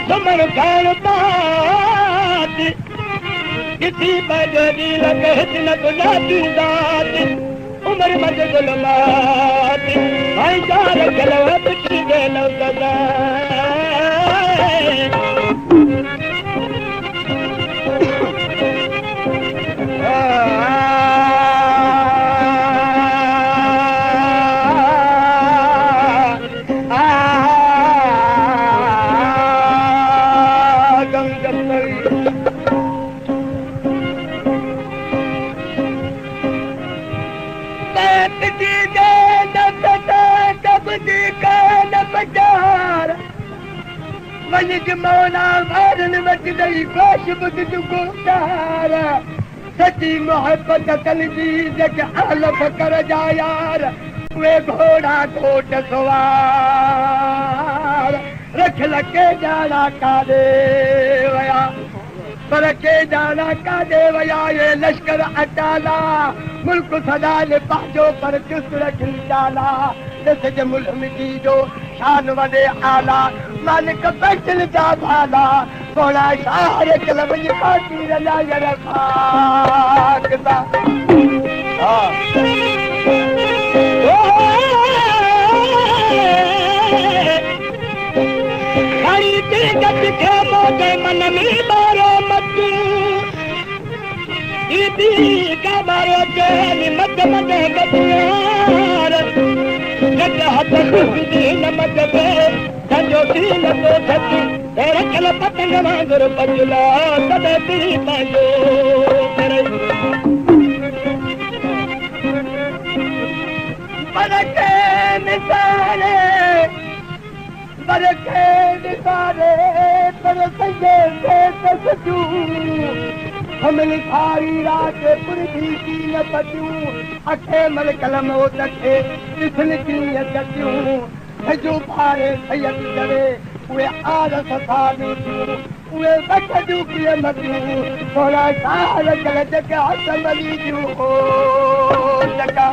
सुमण खाइण किसी बजरी लगे न गुलाबी दात उमर मत गुलमात भाई चार गलवत की दे न सदा मौला मारन वट गई गोश बुध गुदार सची मोहब्बत कलबी जग आलफ कर जा यार वे घोड़ा कोट सवार रख लके जाना का दे वया पर के जाना का दे वया ये लश्कर अटाला मुल्क सदा ले पाजो पर चुस्त रखी जाला जैसे जे मुल्क मिटी जो शान वदे आला मालिक बैठल जा भाला थोड़ा शार कलम जी पाती रला यरखा कदा हरी ते गत के मोगे मन में मारो मत इदी का मारो के मत मत गतियार गत हाथ दी नमक दे जो दिल को थकी तेरे कल पतंग मांगर पजला तदे तेरी पाजो तेरे बरके निसारे तेरे संगे से सजू हमने सारी रात पुरखी की न पचूं अखे मल कलम हो तखे इसन की यतूं जो भारे सैयद करे उहे आरस साधू उहे बचजू की मतियूं थोड़ा साल कल जग हथ मली जू हो जगा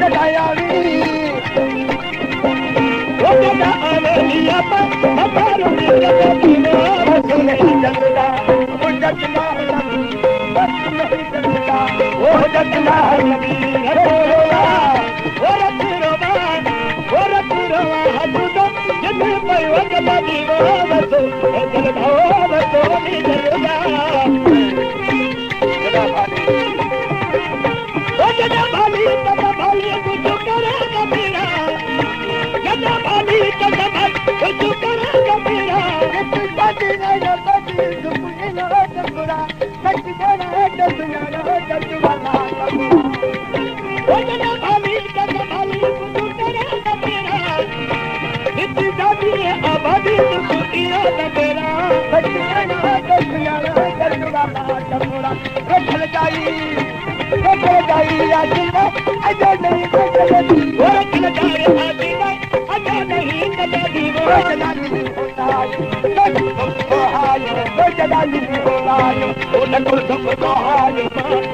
जगायावी वो जगा आवेलिया पर हमारो दिल बस नहीं चलता वो जगना बस नहीं चलता वो जगना नबी रोवा वो रखरोवा हदुदो जिन पे वगला दीवा बस जल धावा बस नहीं चलता वो जगा भाली कुछ करेगा मेरा जगा भाली कुछ करेगा मेरा बाजी नहीं बाजी दुपनी लो तकुरा सच देना है दुनिया लो तकुरा वो जगा भाली कुछ करेगा मेरा इतनी जाती है आबादी दुनिया मेरा सच देना है दुनिया लो तकुरा रखल जाई आजीना अजो नहीं कदली वो रखल जाए आजीना अजो नहीं कदली वो जलाली होता तो हाल वो जलाली होता वो नकुल तो हाल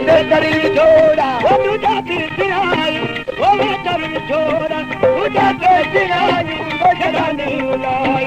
दे दरी छोड़ा वो तुझा फिर दिलाई वो दरी छोड़ा तुझा फिर दिलाई वो जलाली होता